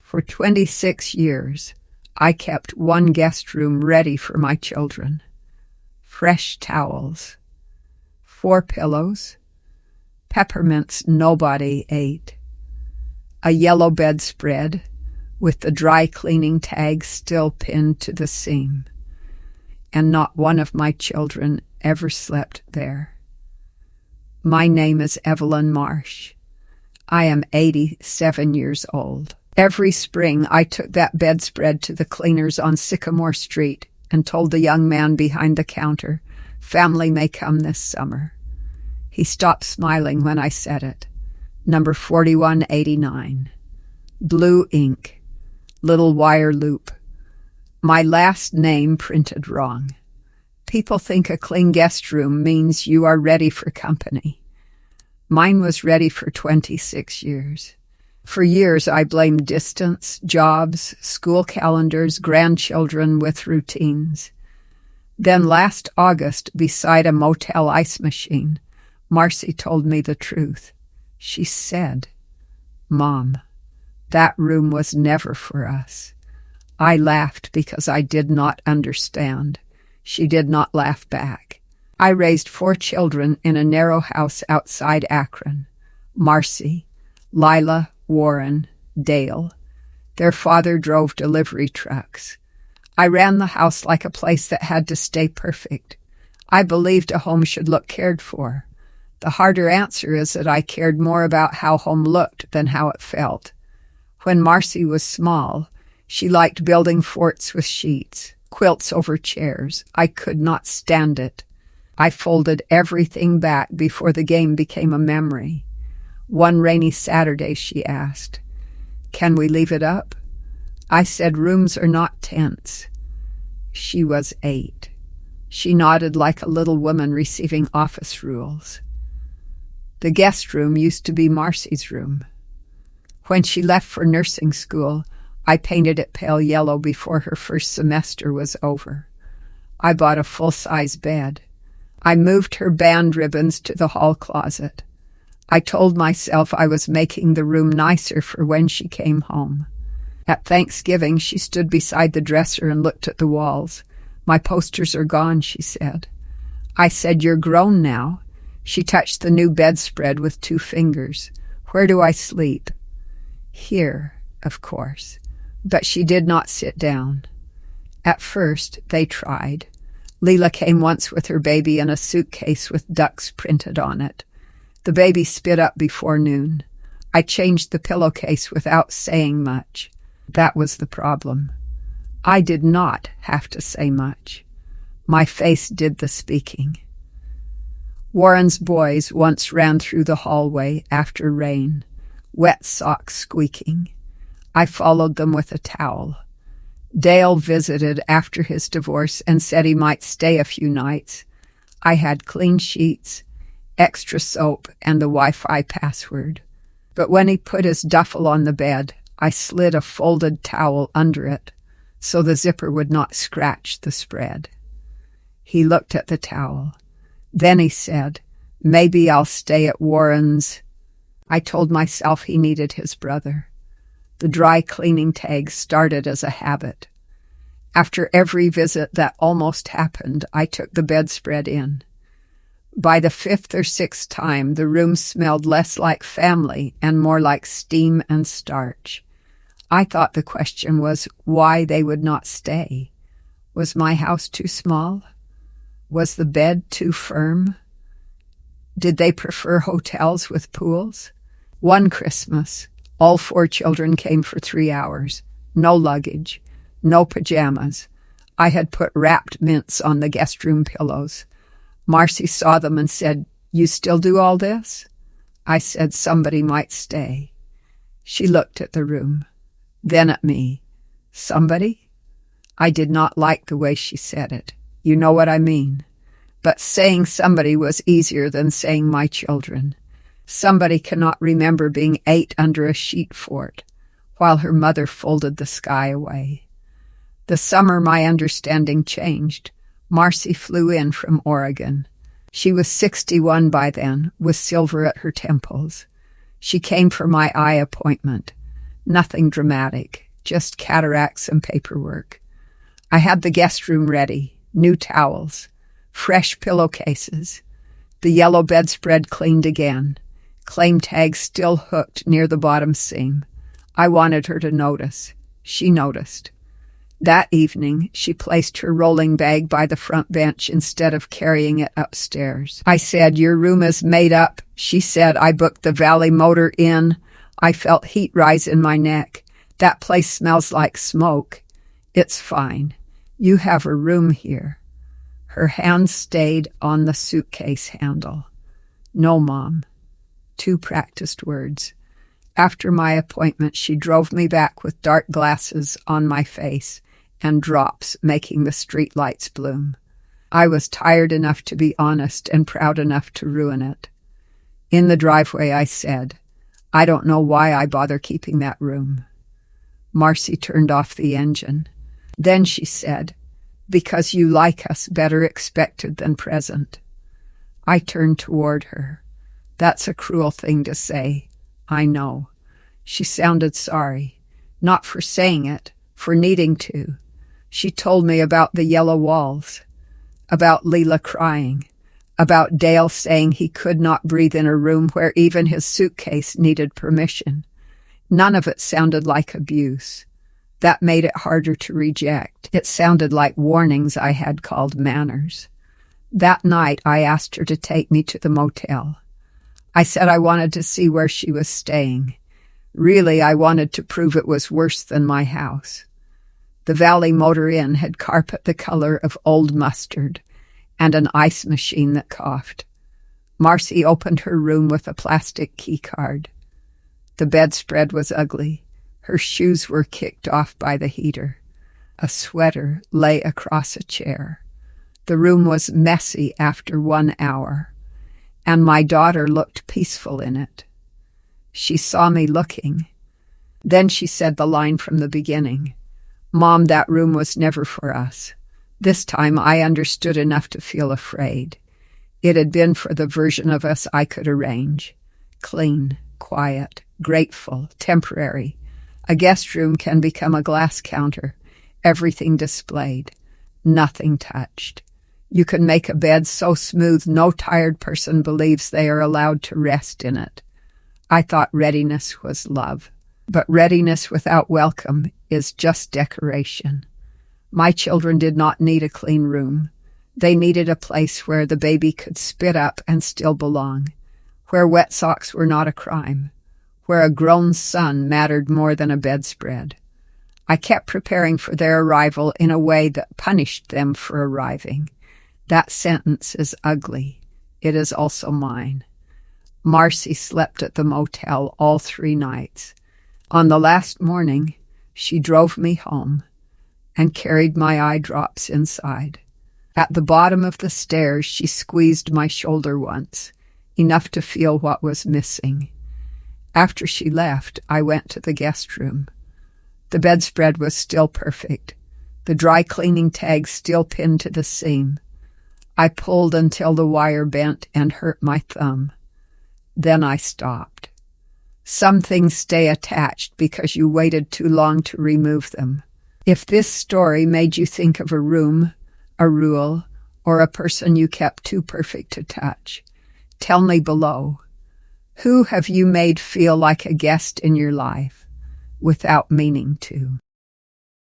For 26 years, I kept one guest room ready for my children. Fresh towels, 4 pillows, peppermints nobody ate, a yellow bedspread with the dry cleaning tag still pinned to the seam, and not one of my children ever slept there. My name is Evelyn Marsh. I am 87 years old. Every spring, I took that bedspread to the cleaners on Sycamore Street and told the young man behind the counter, "Family may come this summer." He stopped smiling when I said it. Number 4189. Blue ink. Little wire loop. My last name printed wrong. People think a clean guest room means you are ready for company. Mine was ready for 26 years. For years, I blamed distance, jobs, school calendars, grandchildren with routines. Then last August, beside a motel ice machine, Marcy told me the truth. She said, "Mom, that room was never for us." I laughed because I did not understand. She did not laugh back. I raised 4 children in a narrow house outside Akron. Marcy, Lila, Warren, Dale. Their father drove delivery trucks. I ran the house like a place that had to stay perfect. I believed a home should look cared for. The harder answer is that I cared more about how home looked than how it felt. When Marcy was small, she liked building forts with sheets, quilts over chairs. I could not stand it. I folded everything back before the game became a memory. One rainy Saturday, she asked, "Can we leave it up?" I said, "Rooms are not tents." She was 8. She nodded like a little woman receiving office rules. The guest room used to be Marcy's room. When she left for nursing school, I painted it pale yellow before her first semester was over. I bought a full-size bed. I moved her band ribbons to the hall closet. I told myself I was making the room nicer for when she came home. At Thanksgiving, she stood beside the dresser and looked at the walls. "My posters are gone," she said. I said, "You're grown now." She touched the new bedspread with 2 fingers. "Where do I sleep?" "Here, of course." But she did not sit down. At first, they tried. Leela came once with her baby in a suitcase with ducks printed on it. The baby spit up before noon. I changed the pillowcase without saying much. That was the problem. I did not have to say much. My face did the speaking. Warren's boys once ran through the hallway after rain, wet socks squeaking. I followed them with a towel. Dale visited after his divorce and said he might stay a few nights. I had clean sheets, extra soap, and the Wi-Fi password. But when he put his duffel on the bed, I slid a folded towel under it so the zipper would not scratch the spread. He looked at the towel. Then he said, "Maybe I'll stay at Warren's." I told myself he needed his brother. The dry cleaning tag started as a habit. After every visit that almost happened, I took the bedspread in. By the 5th or 6th time, the room smelled less like family and more like steam and starch. I thought the question was why they would not stay. Was my house too small? Was the bed too firm? Did they prefer hotels with pools? One Christmas, all 4 children came for 3 hours. No luggage, no pajamas. I had put wrapped mints on the guest room pillows. Marcy saw them and said, "You still do all this?" I said somebody might stay. She looked at the room, then at me. Somebody? I did not like the way she said it. You know what I mean. But saying somebody was easier than saying my children. Somebody cannot remember being 8 under a sheet fort, while her mother folded the sky away. The summer my understanding changed. Marcy flew in from Oregon. She was 61 by then, with silver at her temples. She came for my eye appointment. Nothing dramatic, just cataracts and paperwork. I had the guest room ready, new towels, fresh pillowcases, the yellow bedspread cleaned again, claim tags still hooked near the bottom seam. I wanted her to notice. She noticed. That evening, she placed her rolling bag by the front bench instead of carrying it upstairs. I said, "Your room is made up." She said, "I booked the Valley Motor Inn." I felt heat rise in my neck. "That place smells like smoke." "It's fine. You have a room here." Her hand stayed on the suitcase handle. "No, Mom." 2 practiced words. After my appointment, she drove me back with dark glasses on my face and drops making the streetlights bloom. I was tired enough to be honest and proud enough to ruin it. In the driveway, I said, "I don't know why I bother keeping that room." Marcy turned off the engine. Then she said, "Because you like us better expected than present." I turned toward her. "That's a cruel thing to say. I know." She sounded sorry, not for saying it, for needing to. She told me about the yellow walls, about Leela crying, about Dale saying he could not breathe in a room where even his suitcase needed permission. None of it sounded like abuse. That made it harder to reject. It sounded like warnings I had called manners. That night, I asked her to take me to the motel. I said I wanted to see where she was staying. Really, I wanted to prove it was worse than my house. The Valley Motor Inn had carpet the color of old mustard and an ice machine that coughed. Marcy opened her room with a plastic key card. The bedspread was ugly. Her shoes were kicked off by the heater. A sweater lay across a chair. The room was messy after 1 hour, and my daughter looked peaceful in it. She saw me looking. Then she said the line from the beginning. "Mom, that room was never for us." This time I understood enough to feel afraid. It had been for the version of us I could arrange. Clean, quiet, grateful, temporary. A guest room can become a glass counter, everything displayed, nothing touched. You can make a bed so smooth no tired person believes they are allowed to rest in it. I thought readiness was love, but readiness without welcome is just decoration. My children did not need a clean room. They needed a place where the baby could spit up and still belong, where wet socks were not a crime, where a grown son mattered more than a bedspread. I kept preparing for their arrival in a way that punished them for arriving. That sentence is ugly. It is also mine. Marcy slept at the motel all 3 nights. On the last morning, she drove me home and carried my eye drops inside. At the bottom of the stairs, she squeezed my shoulder once, enough to feel what was missing. After she left, I went to the guest room. The bedspread was still perfect, the dry cleaning tag still pinned to the seam. I pulled until the wire bent and hurt my thumb. Then I stopped. Some things stay attached because you waited too long to remove them. If this story made you think of a room, a rule, or a person you kept too perfect to touch, tell me below. Who have you made feel like a guest in your life without meaning to?